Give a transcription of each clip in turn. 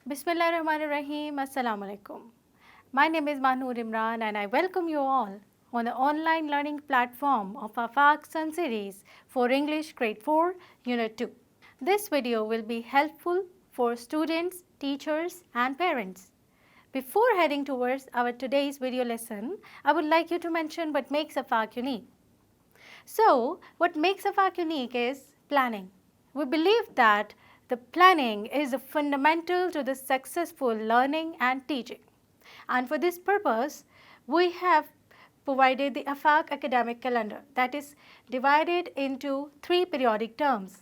Bismillahirrahmanirrahim. Assalamu alaikum. My name is Mahnoor Imran and I welcome you all on the online learning platform of AFAQ Sun series for English Grade 4 Unit 2. This video will be helpful for students, teachers and parents. Before heading towards our today's video lesson, I would like you to mention what makes AFAQ unique. So, what makes AFAQ unique is planning. We believe that the planning is fundamental to the successful learning and teaching. And for this purpose, we have provided the AFAQ academic calendar that is divided into 3 periodic terms.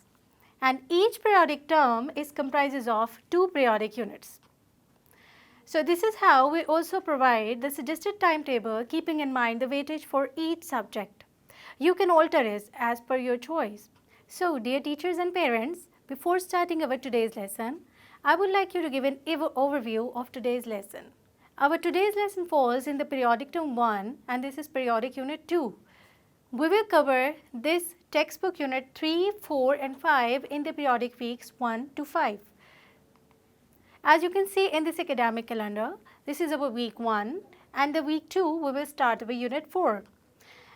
And each periodic term is comprises of 2 periodic units. So this is how we also provide the suggested timetable keeping in mind the weightage for each subject. You can alter it as per your choice. So dear teachers and parents, before starting our today's lesson, I would like you to give an overview of today's lesson. Our today's lesson falls in the periodic term 1 and this is periodic unit 2. We will cover this textbook unit 3, 4 and 5 in the periodic weeks 1 to 5. As you can see in this academic calendar, this is our week 1 and the week 2 we will start our unit 4.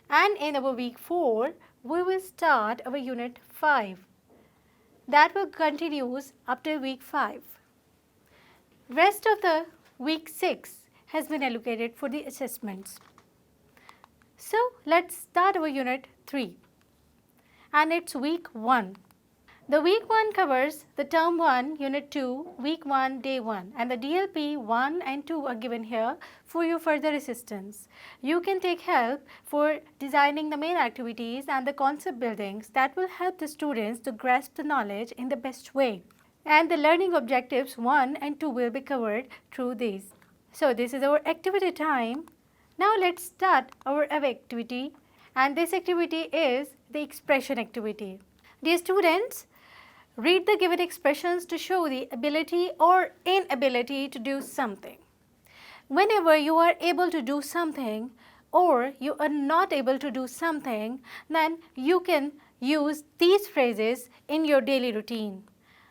And in our week 4, we will start our unit 5. That will continues up to week 5. Rest of the week 6 has been allocated for the assessments. So let's start our unit 3 and it's week 1. The week 1 covers the term 1, unit 2, week 1, day 1 and the DLP 1 and 2 are given here for your further assistance. You can take help for designing the main activities and the concept buildings that will help the students to grasp the knowledge in the best way. And the learning objectives 1 and 2 will be covered through these. So this is our activity time. Now let's start our activity and this activity is the expression activity. Dear students, read the given expressions to show the ability or inability to do something. Whenever you are able to do something or you are not able to do something, then you can use these phrases in your daily routine.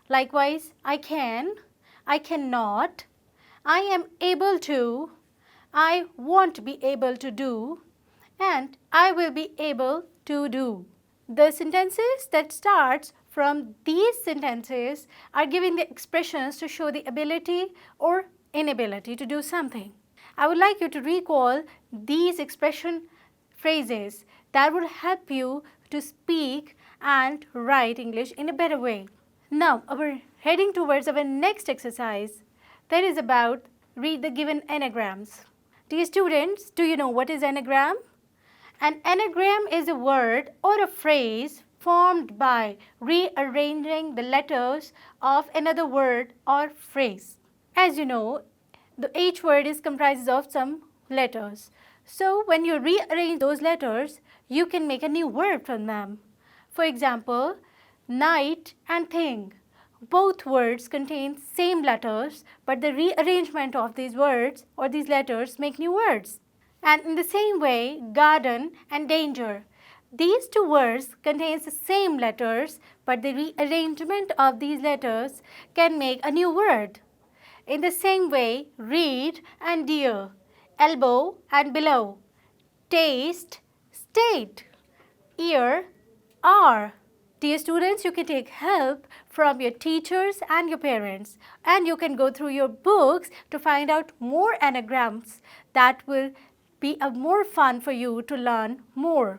Likewise, I can, I cannot, I am able to, I won't be able to do, and I will be able to do. The sentences that starts from these sentences are giving the expressions to show the ability or inability to do something. I would like you to recall these expression phrases that will help you to speak and write English in a better way. Now, we're heading towards our next exercise that is about read the given anagrams. Dear students, do you know what is anagram? An anagram is a word or a phrase formed by rearranging the letters of another word or phrase. As you know, each word is comprises of some letters. So when you rearrange those letters, you can make a new word from them. For example, night and thing. Both words contain same letters, but the rearrangement of these words or these letters make new words. And in the same way, garden and danger. These two words contain the same letters, but the rearrangement of these letters can make a new word. In the same way, read and dear, elbow and below, taste, state, ear, are. Dear students, you can take help from your teachers and your parents and you can go through your books to find out more anagrams that will be more fun for you to learn more.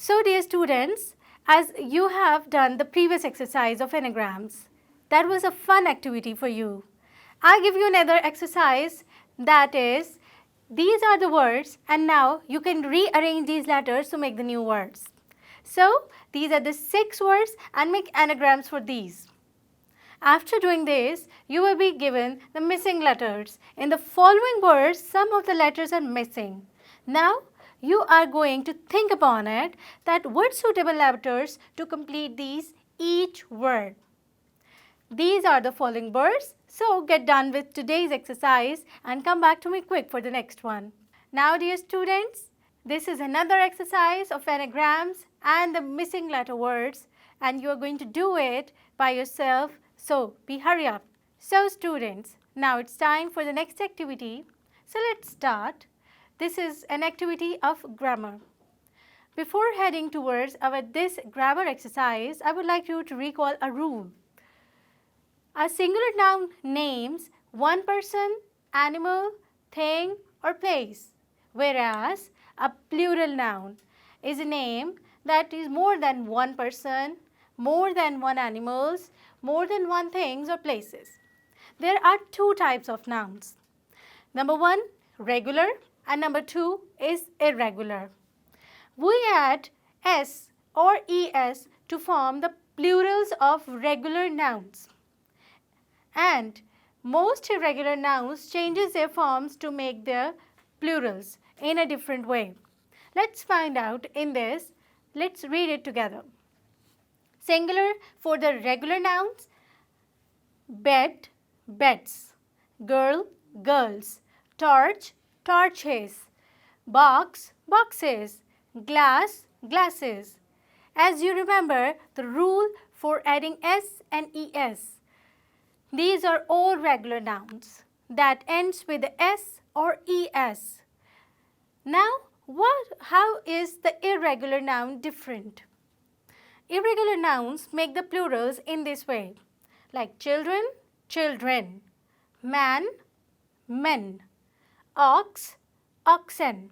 So dear students, as you have done the previous exercise of anagrams, that was a fun activity for you. I give you another exercise that is, these are the words and now you can rearrange these letters to make the new words. So these are the 6 words and make anagrams for these. After doing this, you will be given the missing letters. In the following words, some of the letters are missing. Now, you are going to think upon it that what suitable letters to complete these each word. These are the following words. So, get done with today's exercise and come back to me quick for the next one. Now, dear students, this is another exercise of anagrams and the missing letter words and you are going to do it by yourself. So, hurry up. So, students, Now it's time for the next activity. So let's start. This is an activity of grammar. Before heading towards this grammar exercise, I would like you to recall a rule. A singular noun names one person, animal, thing or place, whereas a plural noun is a name that is more than one person, more than one animals, more than one things or places. There are two types of nouns. Number one, regular, and number two is irregular. We add s or es to form the plurals of regular nouns. And most irregular nouns changes their forms to make their plurals in a different way. Let's find out in this. Let's read it together. Singular for the regular nouns: bed, beds; girl, girls; torch, torches; box, boxes; glass, glasses. As you remember the rule for adding s and es, these are all regular nouns that ends with s or es. Now, how is the irregular noun different? Irregular nouns make the plurals in this way, like children, children; man, men; ox, oxen;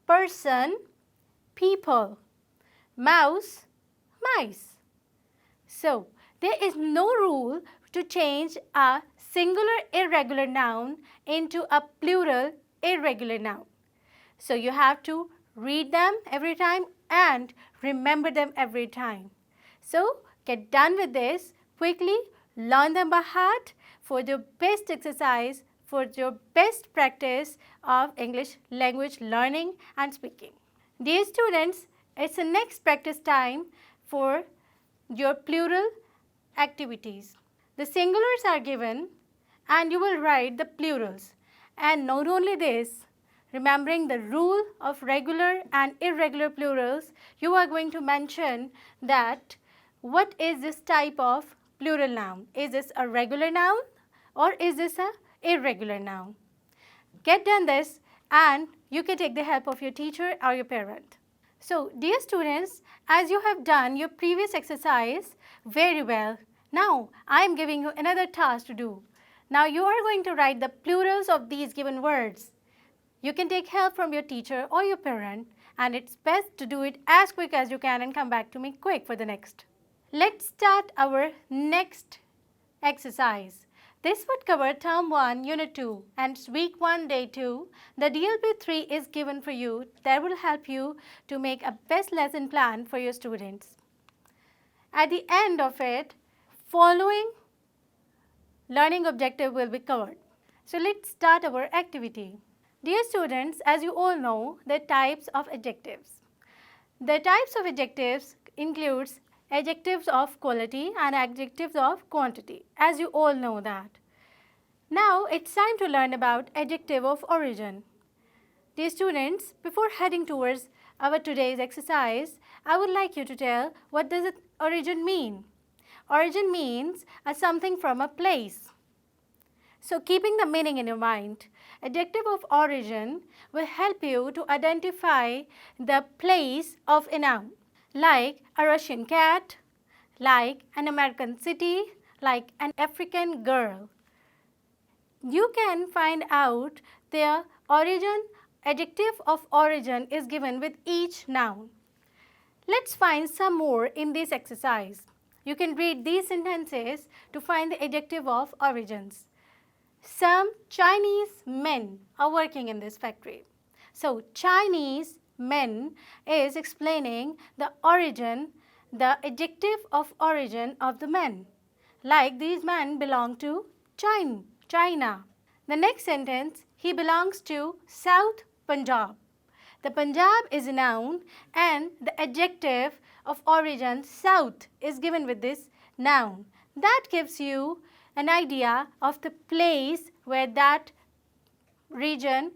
person, people; mouse, mice. So, there is no rule to change a singular irregular noun into a plural irregular noun. So, you have to read them every time and remember them every time. So, get done with this quickly, learn them by heart for the best exercise, for your best practice of English language learning and speaking. Dear students, it's the next practice time for your plural activities. The singulars are given and you will write the plurals. And not only this, remembering the rule of regular and irregular plurals, you are going to mention that what is this type of plural noun? Is this a regular noun or is this a irregular noun? Get done this and you can take the help of your teacher or your parent. So, dear students, as you have done your previous exercise very well, now I am giving you another task to do. Now, you are going to write the plurals of these given words. You can take help from your teacher or your parent, and it's best to do it as quick as you can and come back to me quick for the next. Let's start our next exercise. This would cover Term 1, Unit 2 and Week 1, Day 2. The DLP 3 is given for you that will help you to make a best lesson plan for your students. At the end of it, following learning objective will be covered. So let's start our activity. Dear students, as you all know, the types of adjectives. The types of adjectives includes adjectives of quality and adjectives of quantity, as you all know that. Now it's time to learn about adjective of origin. Dear students, before heading towards our today's exercise, I would like you to tell what does origin mean. Origin means something from a place. So keeping the meaning in your mind, adjective of origin will help you to identify the place of a noun, like a Russian cat, like an American city, like an African girl. You can find out the origin, adjective of origin is given with each noun. Let's find some more in this exercise. You can read these sentences to find the adjective of origins. Some Chinese men are working in this factory. So, Chinese men is explaining the origin, the adjective of origin of the men. Like these men belong to China. The next sentence, he belongs to South Punjab. The Punjab is a noun and the adjective of origin South is given with this noun. That gives you an idea of the place where that region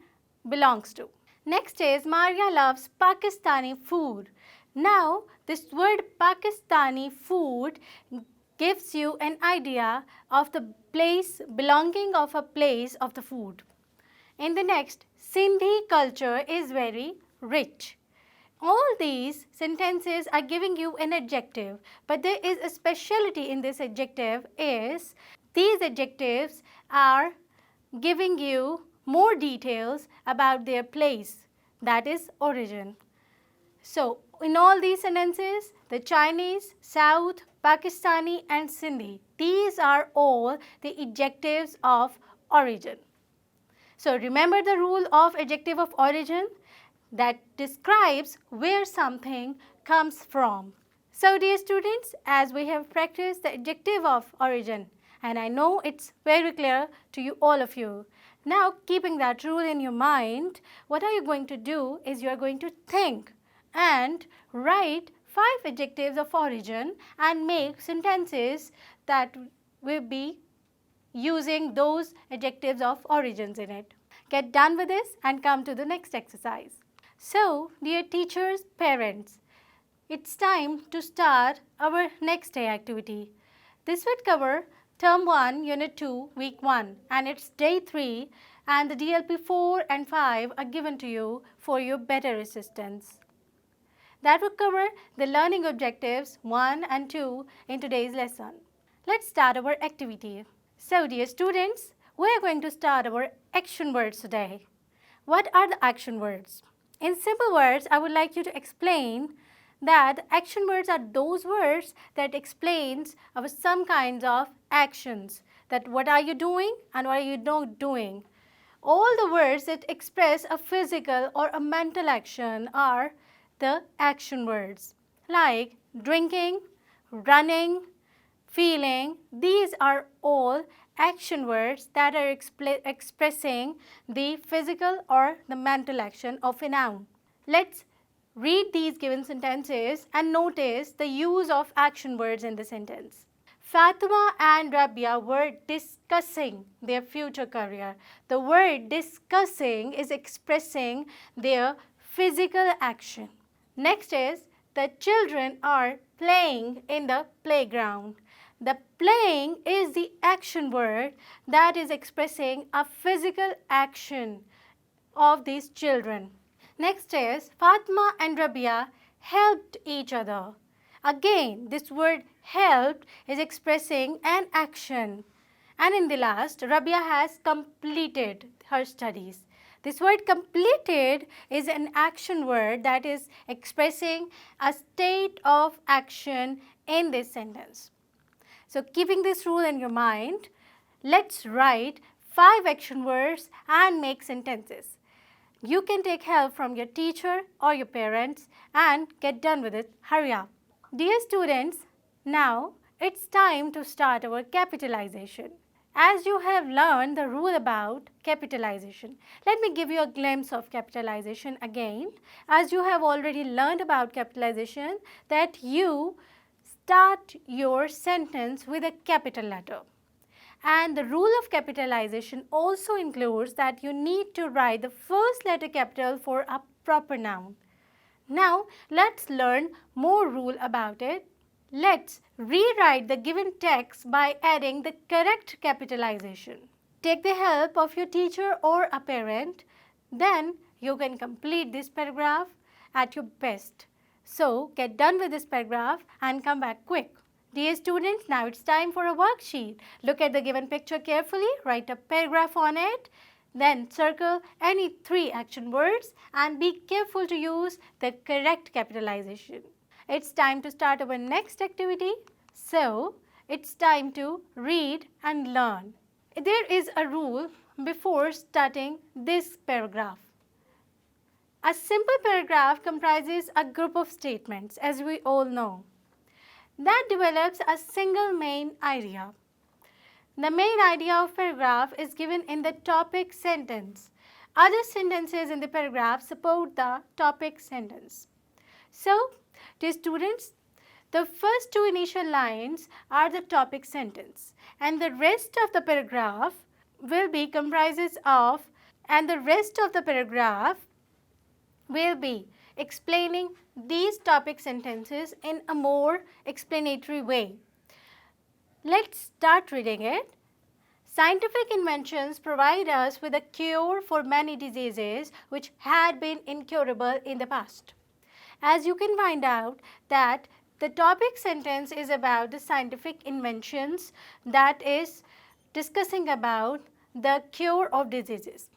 belongs to. Next is Maria loves Pakistani food. Now this word Pakistani food gives you an idea of the place, belonging of a place of the food. In the next, Sindhi culture is very rich. All these sentences are giving you an adjective, but there is a specialty in this adjective is these adjectives are giving you more details about their place, that is origin. So, in all these sentences, the Chinese, South, Pakistani and Sindhi, these are all the adjectives of origin. So, remember the rule of adjective of origin that describes where something comes from. So, dear students, as we have practiced the adjective of origin, and I know it's very clear to you all of you. Now, keeping that rule in your mind, what are you going to do is you are going to think and write 5 adjectives of origin and make sentences that will be using those adjectives of origins in it. Get done with this and come to the next exercise. So, dear teachers, parents, it's time to start our next day activity. This would cover Term 1, Unit 2, Week 1 and it's Day 3 and the DLP 4 and 5 are given to you for your better assistance. That would cover the learning objectives 1 and 2 in today's lesson. Let's start our activity. So, dear students, we are going to start our action words today. What are the action words? In simple words, I would like you to explain that action words are those words that explains of some kinds of actions. That what are you doing and what are you not doing. All the words that express a physical or a mental action are the action words. Like drinking, running, feeling, these are all action words that are expressing the physical or the mental action of a noun. Let's read these given sentences and notice the use of action words in the sentence. Fatima and Rabia were discussing their future career. The word discussing is expressing their physical action. Next is the children are playing in the playground. The playing is the action word that is expressing a physical action of these children. Next is Fatma and Rabia helped each other. Again, this word helped is expressing an action. And in the last, Rabia has completed her studies. This word completed is an action word that is expressing a state of action in this sentence. So, keeping this rule in your mind, let's write 5 action words and make sentences. You can take help from your teacher or your parents and get done with it. Hurry up. Dear students, now it's time to start our capitalization. As you have learned the rule about capitalization, let me give you a glimpse of capitalization again. As you have already learned about capitalization, that you start your sentence with a capital letter. And the rule of capitalization also includes that you need to write the first letter capital for a proper noun. Now, let's learn more rule about it. Let's rewrite the given text by adding the correct capitalization. Take the help of your teacher or a parent, then you can complete this paragraph at your best. So, get done with this paragraph and come back quick. Dear students, now it's time for a worksheet. Look at the given picture carefully, write a paragraph on it, then circle any 3 action words and be careful to use the correct capitalization. It's time to start our next activity. So, it's time to read and learn. There is a rule before starting this paragraph. A simple paragraph comprises a group of statements, as we all know, that develops a single main idea. The main idea of paragraph is given in the topic sentence. Other sentences in the paragraph support the topic sentence. So, dear students, the first 2 initial lines are the topic sentence and the rest of the paragraph will be explaining these topic sentences in a more explanatory way. Let's start reading it. Scientific inventions provide us with a cure for many diseases which had been incurable in the past. As you can find out that the topic sentence is about the scientific inventions, that is discussing about the cure of diseases.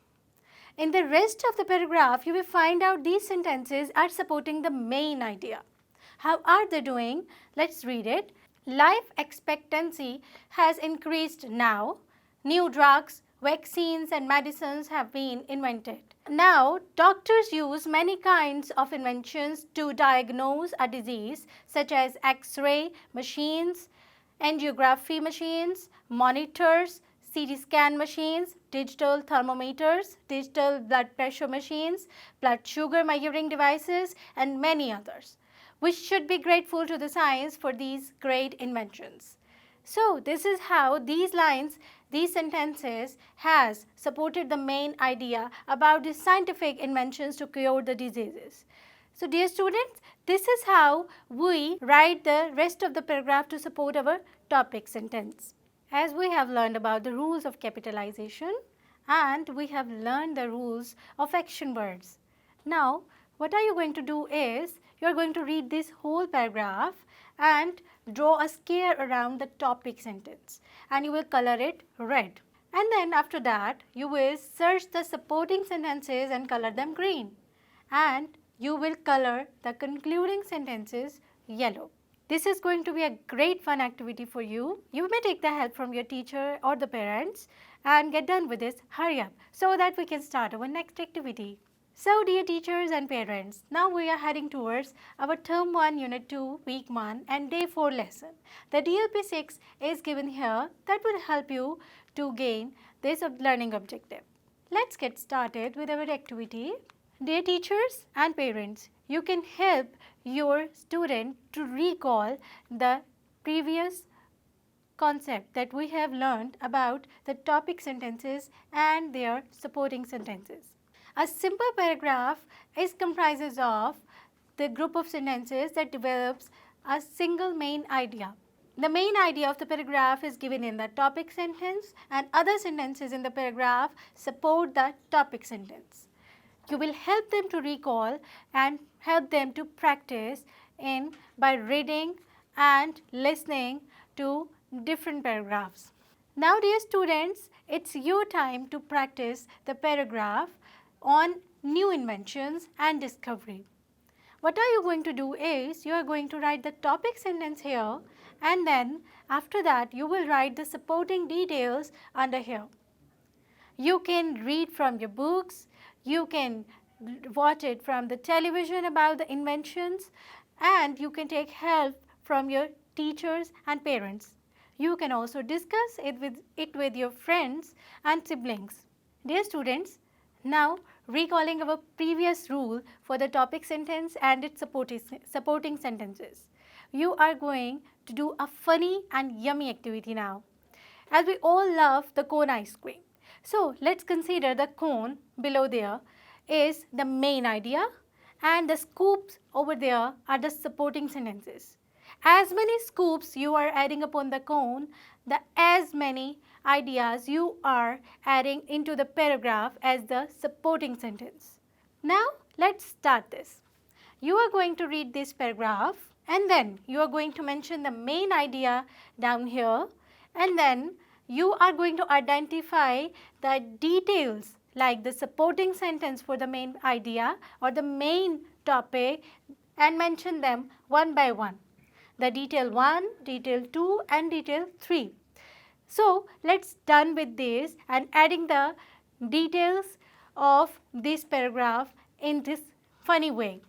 In the rest of the paragraph, you will find out these sentences are supporting the main idea. How are they doing? Let's read it. Life expectancy has increased now. New drugs, vaccines and medicines have been invented. Now, doctors use many kinds of inventions to diagnose a disease such as X-ray machines, angiography machines, monitors, CT scan machines, digital thermometers, digital blood pressure machines, blood sugar measuring devices and many others. We should be grateful to the science for these great inventions. So, this is how these lines, these sentences has supported the main idea about the scientific inventions to cure the diseases. So, dear students, this is how we write the rest of the paragraph to support our topic sentence. As we have learned about the rules of capitalization and we have learned the rules of action words. Now, what are you going to do is, you are going to read this whole paragraph and draw a square around the topic sentence and you will color it red. And then after that, you will search the supporting sentences and color them green. And you will color the concluding sentences yellow. This is going to be a great fun activity for you. You may take the help from your teacher or the parents and get done with this. Hurry up so that we can start our next activity. So dear teachers and parents, now we are heading towards our term 1 unit 2 week 1 and day 4 lesson. The DLP 6 is given here that will help you to gain this learning objective. Let's get started with our activity. Dear teachers and parents, you can help your student to recall the previous concept that we have learned about the topic sentences and their supporting sentences. A simple paragraph is comprises of the group of sentences that develops a single main idea. The main idea of the paragraph is given in the topic sentence and other sentences in the paragraph support the topic sentence. You will help them to recall and help them to practice by reading and listening to different paragraphs. Now dear students, it's your time to practice the paragraph on new inventions and discovery. What are you going to do is, you are going to write the topic sentence here and then after that you will write the supporting details under here. You can read from your books, you can watch it from the television about the inventions and you can take help from your teachers and parents. You can also discuss it with your friends and siblings. Dear students, now recalling our previous rule for the topic sentence and its supporting sentences. You are going to do a funny and yummy activity now, as we all love the cone ice cream. So, let's consider the cone below there is the main idea and the scoops over there are the supporting sentences. As many scoops you are adding upon the cone, as many ideas you are adding into the paragraph as the supporting sentence. Now, let's start this. You are going to read this paragraph and then you are going to mention the main idea down here and then you are going to identify the details like the supporting sentence for the main idea or the main topic and mention them one by one. The detail 1, detail 2 and detail 3. So, let's done with this and adding the details of this paragraph in this funny way.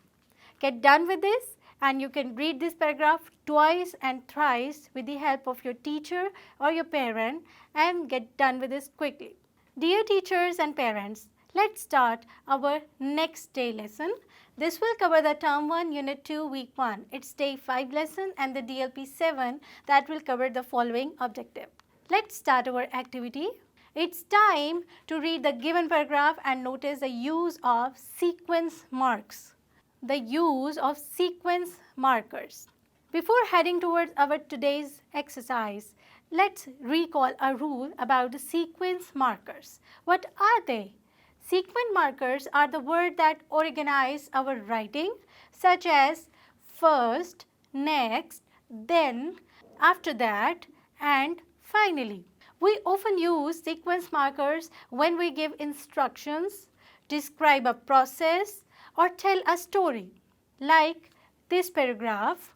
Get done with this and you can read this paragraph twice and thrice with the help of your teacher or your parent and get done with this quickly. Dear teachers and parents, let's start our next day lesson. This will cover the term 1 unit 2 week 1. It's day 5 lesson and the DLP 7 that will cover the following objective. Let's start our activity. It's time to read the given paragraph and notice the use of sequence marks. The use of sequence markers. Before heading towards our today's exercise, Let's recall a rule about the sequence markers. What are they? Sequence markers are the words that organize our writing, such as first, next, then, after that, and finally. We often use sequence markers when we give instructions, describe a process, or tell a story. Like this paragraph,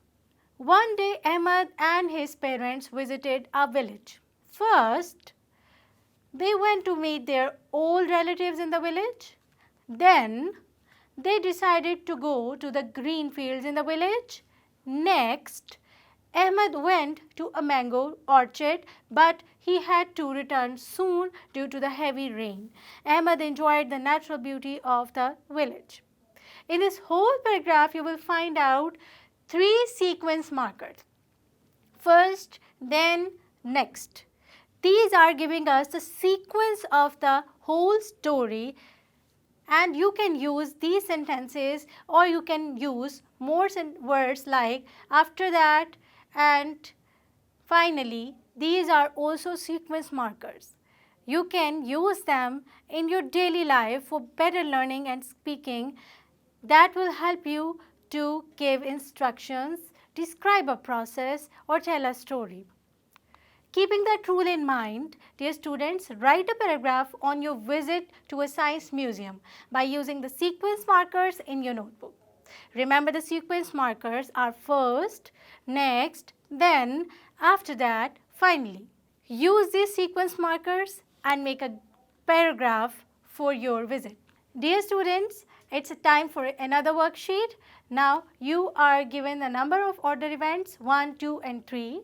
one day Ahmed and his parents visited a village. First, they went to meet their old relatives in the village. Then, they decided to go to the green fields in the village. Next, Ahmed went to a mango orchard, but he had to return soon due to the heavy rain. Ahmed enjoyed the natural beauty of the village. In this whole paragraph, you will find out 3 sequence markers. First, then, next. These are giving us the sequence of the whole story, and you can use these sentences, or you can use more words like after that and finally. These are also sequence markers. You can use them in your daily life for better learning and speaking. That will help you to give instructions, describe a process, or tell a story. Keeping that rule in mind, dear students, write a paragraph on your visit to a science museum by using the sequence markers in your notebook. Remember, the sequence markers are first, next, then, after that, finally. Use these sequence markers and make a paragraph for your visit. Dear students, it's time for another worksheet. Now you are given a number of order events 1, 2 and 3.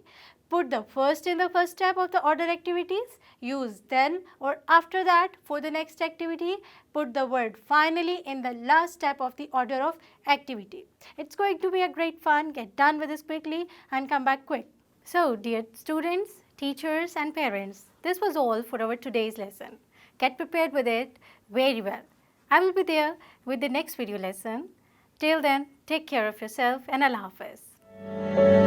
Put the first in the first step of the order activities. Use then or after that for the next activity. Put the word finally in the last step of the order of activity. It's going to be a great fun. Get done with this quickly and come back quick. So dear students, teachers and parents, this was all for our today's lesson. Get prepared with it very well. I will be there with the next video lesson. Till then, take care of yourself and Allah Hafiz.